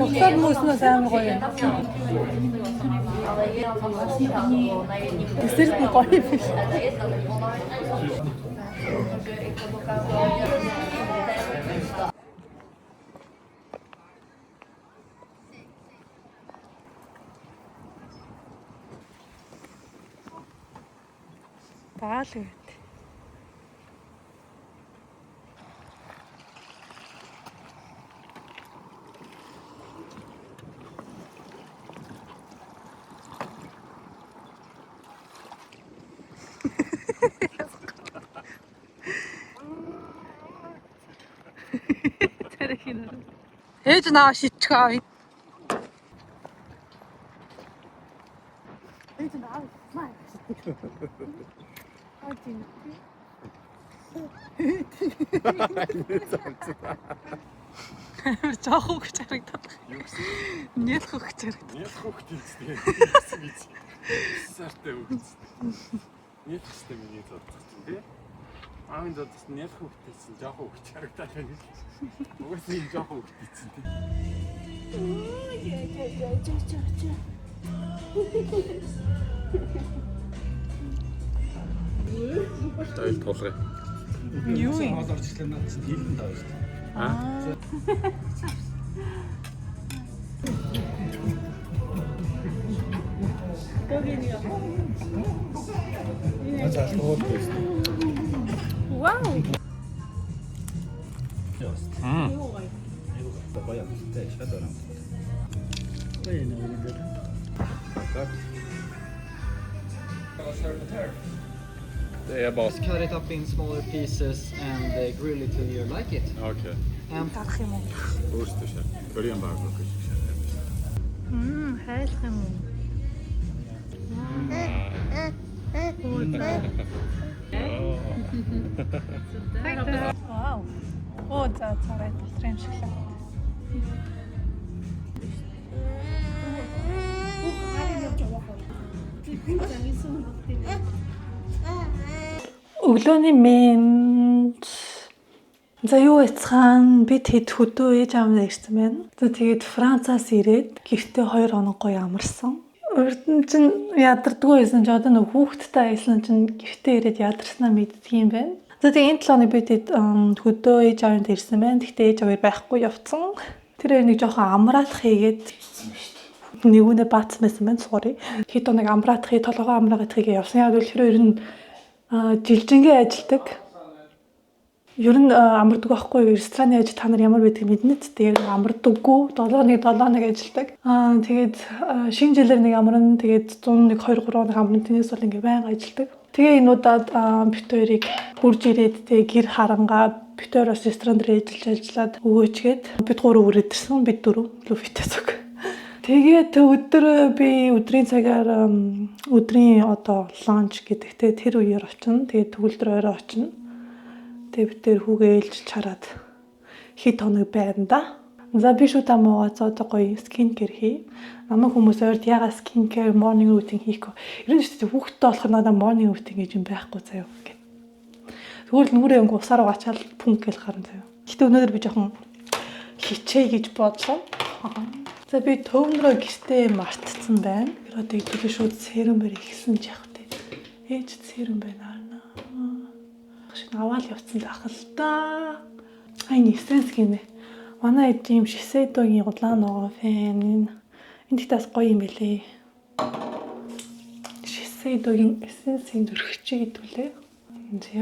Шоколад мөснөөс амар гоё юм. Десерт нь гоё биш. Баал гэт. Ээж наа шитчих аа. Ээж наа маа. Жоох хөгч харагдаад. Юу гэсэн? Нет хөгч харагдаад. Нет хөгч үстэй. Сартай хөгч. Нет хэвчтэй миний зодсон тий. Аавын зодсон нет хөгчтэйсэн жоох хөгч харагдаад байна. Угсаа энэ жоох хөгчтэйсэн тий. Тайл тулгай. Юу юм? Хоол орчлоо надад хийлэн таа шүү дээ. Аа. Вау. Yeah, boss. Cut it up in smaller pieces and grill it till you like it. Okay. Тарах юм уу? Өөртөө шээ. Korean barbecue шиг шээ. Хайлах юм уу? Вау. Оо за царай дотор юм шиг л. Өглөөний менж за юу яцхан би тэд хөдөө ээж аавнаа ирсэн байна. Тэгээд Францаас ирээд гэртээ 2 хоног гоё амарсан. Урд нь чинь ядардгүй байсан ч одоо нэг хүүхэдтэй ажиллан чинь гэртээ ирээд ядарснаа мэддэг юм байна. Тэгээд энэ 7 хоног би тэд хөдөө ээж аавнаа ирсэн байна. Гэхдээ ээж аваар байхгүй явцсан. Тэр нэг жоохон амраалах хийгээд нэгүнэ баацсан байсан байна. Sorry. Хэд хоног амраах хий толгоо амраагаад хийгээ явсан. Яг л тэр хоёр нь жилжингээ ажилдаг. Ер нь амардаг байхгүй рестораны ажил та нар ямар байдгийг мэднэ ч тэгээд амардаггүй 7-1 ажилдаг. Тэгээд шинэ жилээр нэг амарна тэгээд 101 2 3 амарна тэрнээс бол ингээ байнга ажилдаг. Тэгээ энэ удаад бит хоёрыг хурж ирээд тэгээ гэр харангаа бит хоёр бас ресторан дээр ажиллаад өгөөчгээд бид 3 өрөөд ирсэн. Бид 4 луфитээс өг. Тэгээд өдөр би өдрийн цагаар өдрийн одоо ланч гэдэгтэй тэр үеэр очино. Тэгээд төгөлдөр орой очино. Тэгээд бид тэр хүүгээ ээлж чараад хэд хоног байна да. За би шүү та муугаа одоо гоё скин кэр хий. Намайг хүмүүс ойрд ягаад skincare morning routine хийхгүй. Ерөн ч хүүхдтэй болох нь надад morning routine гэж юм байхгүй заяа гэх. Тэгвэл нүрээ өнгө усаар угаачаал пүнк гэж гарна заяа. Гэтэ өнөөдөр би жоохон хичээ гэж бодлоо. За би төвнөрөө гэртээ мартцсан байна. Одоо идэвхтэй шууд серум барь ихсэн ч явах тий. Ээж серум байна. Шиг аваад явцсан байх л да. Ай нэсэнс гинэ. Манай эдийн Шисэдогийн удлаан ногоо фэн. Энд тас гоё юм билээ. Шисэдогийн эссенсийн зүрхчээ гэдүүлээ.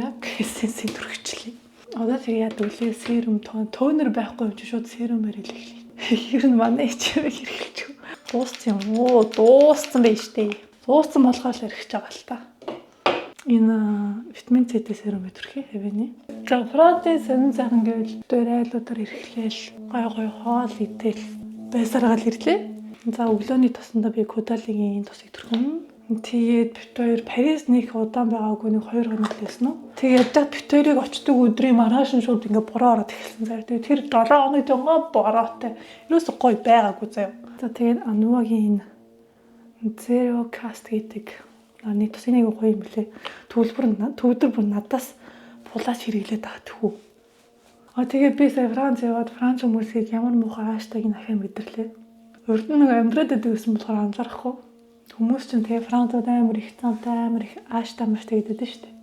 Яг эссенсийн зүрхчлээ. Одоо тэгээ яд үлээ серум тонер байхгүй юм чи шууд серумээр хэлээ. Ер нь манай ичээр хэрэглэж. Дууссан юм уу? Дууссан байж тээ. Дууссан болохоор л хэрэгж байгаа л та. Энэ витамин С-тэй серум өдрхий хэвэний. За протеин сонин сайхан гэвэл дөөрайлуудаар эрхлээл гой хоол идэл байсаргаал ирлээ. За өглөөний тосондоо би кодалигийн тос идэрхэн. Тэгээд бит хоёр Парис нэг удаан байгаагүй нэг 2 хоног лээсэн үү. Тэгээд яг бит хоёрыг очдөг өдрийн маргааш нь шууд ингээ бороо ороод эхэлсэн заяа. Тэгээд тэр 7 хоног дөнгөө бороотой. Ерөөсө гоё байгаагүй заяа. За тэгээд Ануагийн Zero Cast гэдэг нэг тус энийг гоё юм блэ. Төвдөр бүр надаас булаач хэрэглээд байгаа тхүү. Тэгээд би сая Франц яваад Франц хүмүүсийг ямар муухай аштайг нахаа мэдэрлээ. Урд нь нэг амьдраад байсан болохоор анзаарахгүй. Хүмүүс ч тэгээ Францад амар их цантай амар их ааштай гэдэг шүү дээ.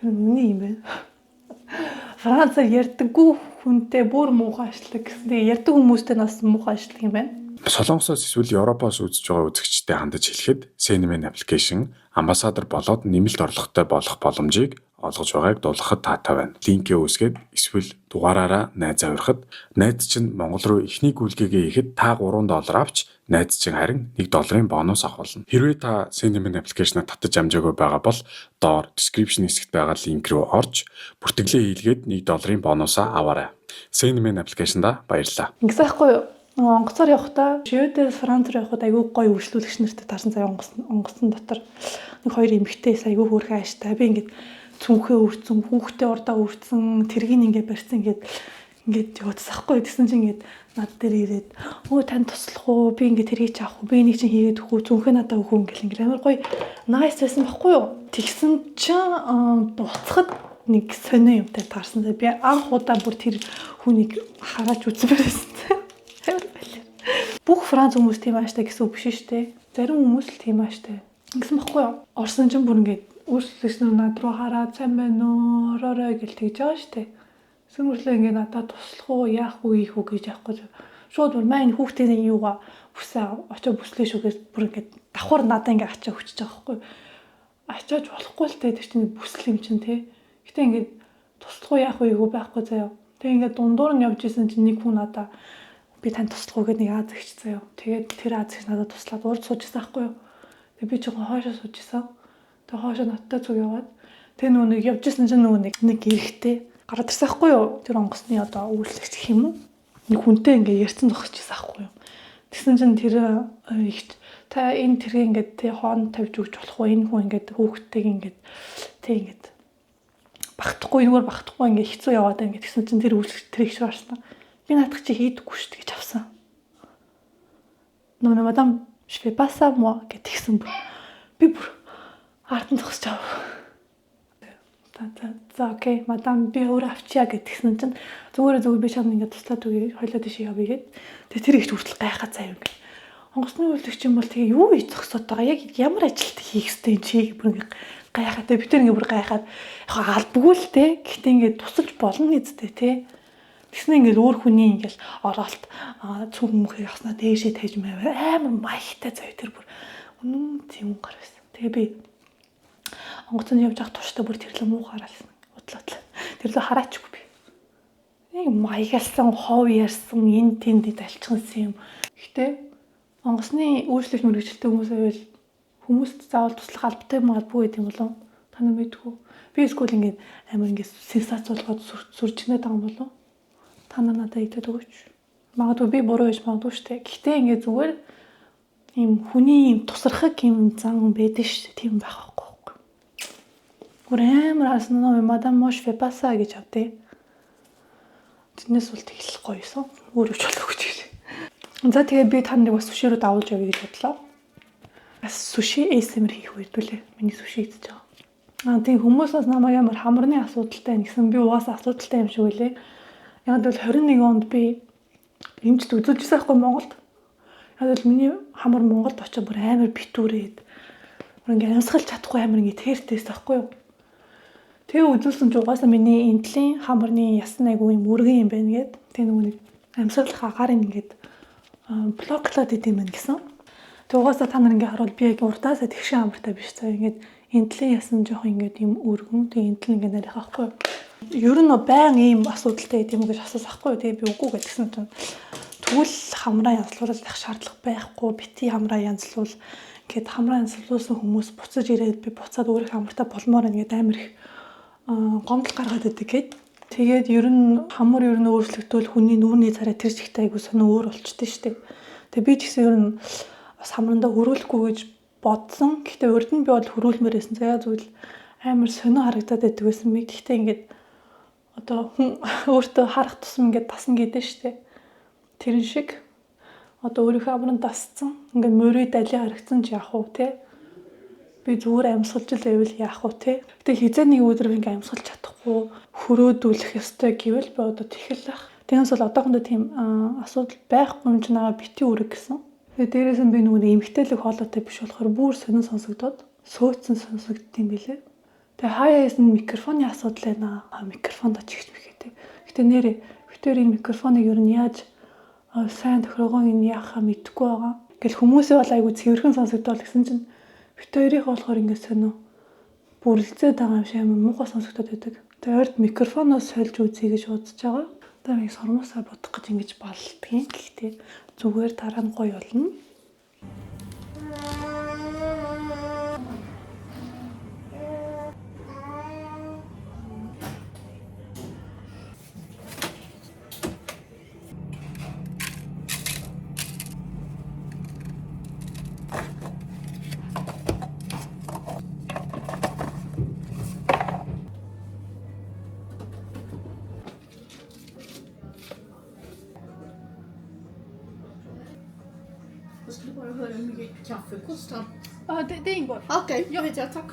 Ер нь үний юм байна. Францаар ярьдаггүй хүнтэй бүр муухай ашлаг гэсэн. Тэгээ ярьдаг хүмүүстэй нас муухай ашлаг юм байна. Солонгосоос эсвэл Европоос үзэж байгаа үзэгчдэд хандаж хэлэхэд Cinnamon application амбассадор болоод нэмэлт орлоготой болох боломжийг олгож байгааг дуулгахад таатай байна. Линкээ үүсгээд эсвэл дугаараараа найзаа урихад найз чинь Монгол руу эхний гүйлгээгээ хийхэд та $3 авч найз чинь харин $1 бонус авах болно. Хэрвээ та Cinnamon application-а татаж амжаагүй байгаа бол доор description хэсэгт байгаа линк рүү орж бүртгэлээ хийлгээд $1 бонусаа аваарай. Cinnamon application-да баярлалаа. Ингэсэхгүй юу? Онгоцоор явахдаа Шведээс Франц руу явахад айгүй гоё үргэлжлүүлэгч нартай таарсан заяа онгоцсон дотор нэг хоёр эмэгтэйс айгүй хөөрхөн ааштай. Би ингээд цүнхээ үрцэн, хүүхдээ урдаа үрцэн, тэргийг ингээд барьсан ингээд яваадсахгүй. Тэсэн чинь ингээд над дээр ирээд өө тань туслах уу? Би ингээд тэргийг ч авах уу? Би энийг чинь хийгээд өгөх үү? Цүнхээ надад өгөх үү ингээд амар гоё nice байсан байхгүй юу? Тэгсэн чинь буцахад нэг сонио юмтай таарсан. Би анх удаа бүр тэр хүнийг хараач үзсэн байсан. Бүх Франц хүмүүс тийм ааштай гэсэн үг биш шүү дээ. Зарим хүмүүс л тийм ааштай. Ингэсэн баггүй юу? Орсон чинь бүр ингээд өөрчлөгч над руу хараад сайн байна уу? Ороорой гэл тэгж байгаа шүү дээ. Сүүмэрлээ ингээд надад туслах уу, яах уу, ийх үү гэж яахгүй. Шууд бүр маань хүүхдийн юугаа бүсээ очоо бүслээ шүүгээс бүр ингээд давхар надаа ингээд ачаа хүчиж байгаа байхгүй. Ачааж болохгүй л дээ тэр чинь бүсэл юм чинь тий. Гэтэ ингээд туслах уу, яах уу, ийх үү байхгүй заяа. Тэг ингээд дундуур нь явж исэн чинь нэг хүн надаа би тань туслах уу гэдэг нэг Аз ихч заяа. Тэгээд тэр Аз ихч надад туслаад урд суужсан байхгүй юу. Тэгээд би жоохон хоошоо суужсан. Тэгээд хоошоо надтай зүг яваад тэр нүг явж исэн чинь нэг эрэхтэй гараад ирсэн байхгүй юу. Тэр онгоцны одоо үйлчлэгч гэх юм уу. Нэг хүнтэй ингээд ярьсан зогсчихсан байхгүй юу. Тэгсэн чинь тэр ихч та энэ тэрийг ингээд тэ хоон тавьж өгч болох уу? Энэ хүн ингээд хүүхдтэйг ингээд тэ ингээд багтахгүй нүгээр багтахгүй ингээд хэцүү яваад ингээд тэгсэн чинь тэр үйлчлэгч тэр ихч гарсан. Би наадах чи хийдэггүй шүү дээ гэж авсан. Нөө мадам je fais pas ça moi гэтгсэн бүр. Би бүр артан зогсож авав. За окей, мадам би өөр авчиа гэтгсэн чинь зүгээр би чам ингээд туслаад үгүй хойлоо тийш явъя гэд. Тэгээ тэр ихч хүртэл гайхаад заяа ингээд. Онгоцны үйлчлэгч юм бол тэгээ юу хийж зогсоод байгаа? Яг ямар ажилт хийх ёстой юм чи бүр ингээд гайхаад би тэр ингээд бүр гайхаад яг албгүй л те. Гэхдээ ингээд тусалж болно нэзтэй те. Тэгснэ ингээл өөр хүний ингээл оролт цүг мөхийг авснаа дээшээ тайж амар маягтай заяа тэр бүр үнэн тийм гар байсан. Тэгээ би онгоцонд явж авах турштай бүр тэрлээ муу хараалсан. Удлаад тэрлээ хараачгүй би. Нэг маягалсан, хов ярьсан, эн тэнд алчгансан юм. Гэтэ онгоцны үйлчлэгч мөрөгчлөлттэй хүмүүс байвал хүмүүст заавал туслах албатай юм албагүй гэдэг юм болов уу? Та нар мэдгүй. Би эсвэл ингээд амар ингээд сенсац болгоод сүржнээд байгаа юм болов уу? Та надад идэв өгөөч. Магадгүй би буруу гэж магадгүй штэ. Гэхдээ ингээд зүгээр ийм хүний ийм тусрахаг юм зан байдаг штэ. Тийм байх байхгүй. Гүр амар аснаа мадам мош фэ паса гэж авдээ. Тэрнээс бол тэглэх гоёсон. Өөрөө ч болов гэж. За тэгээ би та нарыг бас суши руу давуулж явъя гэж бодлоо. Бас суши ASMR хийх үедүүлээ. Миний суши идэж байгаа. Тийм хүмүүс бас намайг ямар хамарны асуудалтай гэсэн би угаасаа асуудалтай юм шиг үлээ. Яг л 21 онд би эмчд үзүүлжсэн байхгүй Монголд. Яг л миний хамар Монголд очиж бүр амар битүүрээд ингээ амьсгалж чадахгүй амар ингээ тэртэйс байхгүй юу. Тэгээ үзүүлсэн чи угаасаа миний энтлийн хамарны ясны айгу юм өргөн юм байна гээд тэгээ нөгөө нэг амьсгалах агаарыг ингээд блоклоод идэм байх гэсэн. Тэгээ угаасаа та нар ингээ харуул би яг урдаасаа тэгшин амартай биш цаа ингээд энтлийн ясан жоох ингээд юм өргөн тэгээ энтл ингээ нарих байхгүй. Ер нь баян ийм асуудалтай гэдэм гэж асуусан байхгүй. Тэгээ би үгүй гэдгсэн чинь тэгвэл хамраа янзлуулах шаардлага байхгүй. Бити хамраа янзлуул гэд хамраа янзлуулсан хүмүүс буцаж ирээд би буцаад өөрөө хамартай болмоор ингээд амар их гомдол гаргаад идэг гээд тэгээд ер нь хамар ер нь өөрчлөгдөл хүний нүүрний царай тэр чигтэй айгу сонио өөр болчтой шүү дээ. Тэгээ би ч гэсэн ер нь бас хамрандаа хөрөөлөхгүй гэж бодсон. Гэхдээ урд нь би бол хөрөөлмөр байсан. За зүйл амар сонио харагдаад байдаг байсан. Би гэхдээ ингээд одоо хүн өөртөө харах тусам ингээд тасна гэдэг шүү дээ. Тэрэн шиг одоо өөрийнхөө амранд тасцсан. Ингээд мөрөд али харагдсан ч яах вэ те? Би зүгээр амьсгалж л байвал яах вэ те? Гэтэ хизээ нэг өдөр ингээ амьсгалж чадахгүй хөрөөдүүлэх ёстой гэвэл би одоо тэхэлэх. Тэгээс бол одоохондоо тийм асуудал байхгүй юм чи наваа бити үрэг гэсэн. Тэгээ дээрээс нь би нөгөө эмгтээлэг хоолойтой биш болохоор бүр сонин сонсогдоод сөөцсөн сонсогддсон билээ. Тэгээ хаяас нь микрофоны асуудал байна. Микрофонд очиж мэхээ те. Гэтэ нэрээ битүүрийн микрофоныг ер нь яаж сайн тохиргоо энэ яхаа мэдэхгүй байгаа. Гэл хүмүүсээ бол айгу цэвэрхэн сонсогдоод гэсэн чинь бит хоёрыг болохоор ингэ сонио бүрлцээд байгаа юм шиг амар муухай сонсогдоод байдаг. Тэгээ ойрд микрофоноос сольж үзье гэж бодож байгаа. Одоо би сормосоо бодох гэж ингэж балдгийн. Гэхдээ зүгээр дараа нь гоё болно. Jag skulle bara höra hur mycket kaffe kostar. Ja, det ingår. Okej, jag vet jag, tack.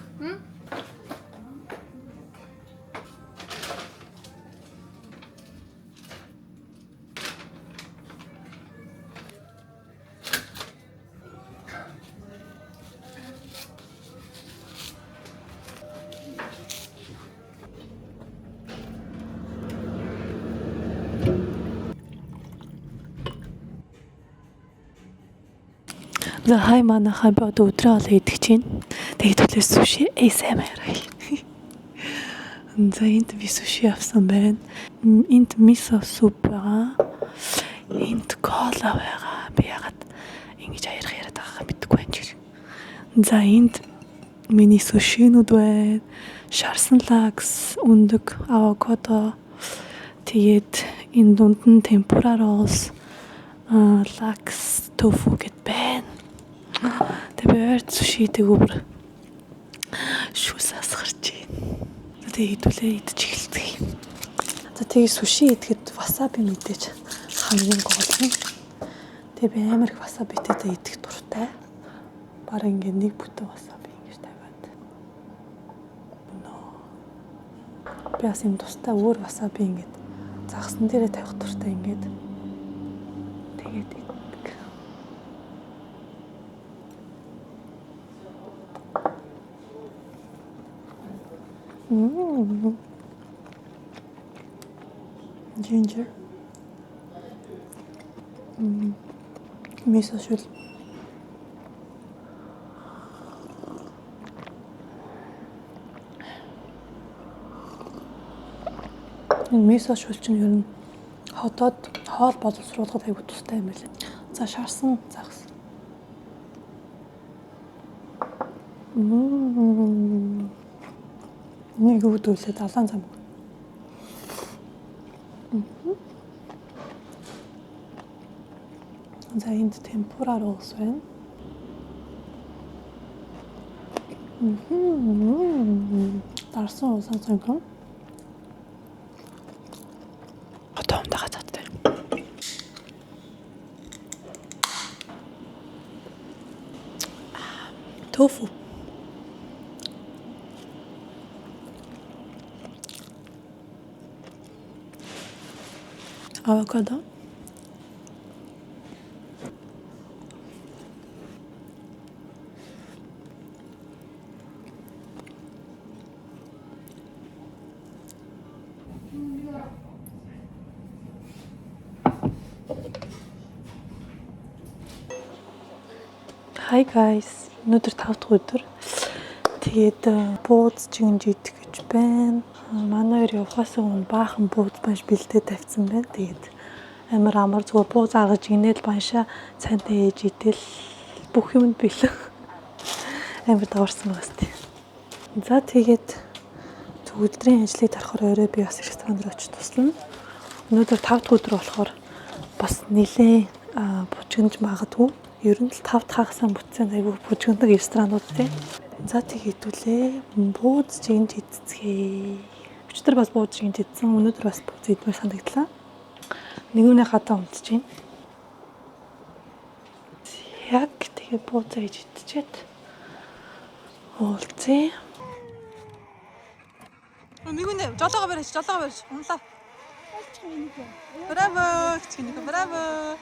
За хай манайхаа би одоо өдрөө олоо идэх чинь. Тэгээд төлөө суши ASMR. За энд би суши авсан байна. Энд мисо суп байгаа. Энд кола байгаа. Би ягаад ингэж аярах яриад байгаа мэдгүй байна ч. За энд миний сушинууд байна. Шарсан лакс, өндөг, авокадо. Тэгээд энэ дунд нь темпура ролл, лакс, тофу гэд байна. Тэгээ ойрт суши дээгүүр шүүс асгарч байна. Тэгээ хэдүүлээ идэж эхэлдэг юм. За тэгээ суши идэхэд васаби мэдээж хамгийн гол юм. Тэгээ би амар их васабитэй идэх дуртай. Бараг ингээд нэг бүтэн васаби ингэж тавиад. Би бас юм тустай өөр васаби ингээд загсан дээрээ тавих дуртай ингээд. Тэгээд идэх. Ginger. Miso шүл. Miso шүл чинь ер нь хотод хоол боловсруулахад аягүй тустай юм байна. За шарсан загас. Нэг үүдүүлээ 70 зам. За энд темпура роллс байна. Дарсан усан цангам. Хотоомдоо газаатай. Tofu. Avocado. Hi guys. Өнөөдөр 5 дахь өдөр. Тэгээд бууз чигнж идэх гэж байна. Манай хоёр явахаас өмнө баахан бууз банш бэлдээ тавьсан байна. Тэгээд амар зүгээр бууз аргаж инээл баншаа цайнтай ээж идэл бүх юмд бэлэн. Амар даварсан байгаас тий. За тэгээд өдрийн ажлыг дарахаар орой би бас ресторан руу очиж туслана. Өнөөдөр 5 дахь өдөр болохоор бас нэлээд бужигнж магадгүй. Ер нь л 5 дахь хагасаа бүтсэн айгүй бужигндаг ресторанууд тий. За тэгээд үлээ бууз чигнж идцгээ. Өчтөр бас бууз чигнж идсэн. Өнөөдөр бас бууз идмээр санагдлаа. Нэгүнээ хатаа унтж байна. Яг тэгээд бууз ээж идчихэд уулзъя. Нэгүнээ жолоогоо барьж унлаа. Браво! Браво!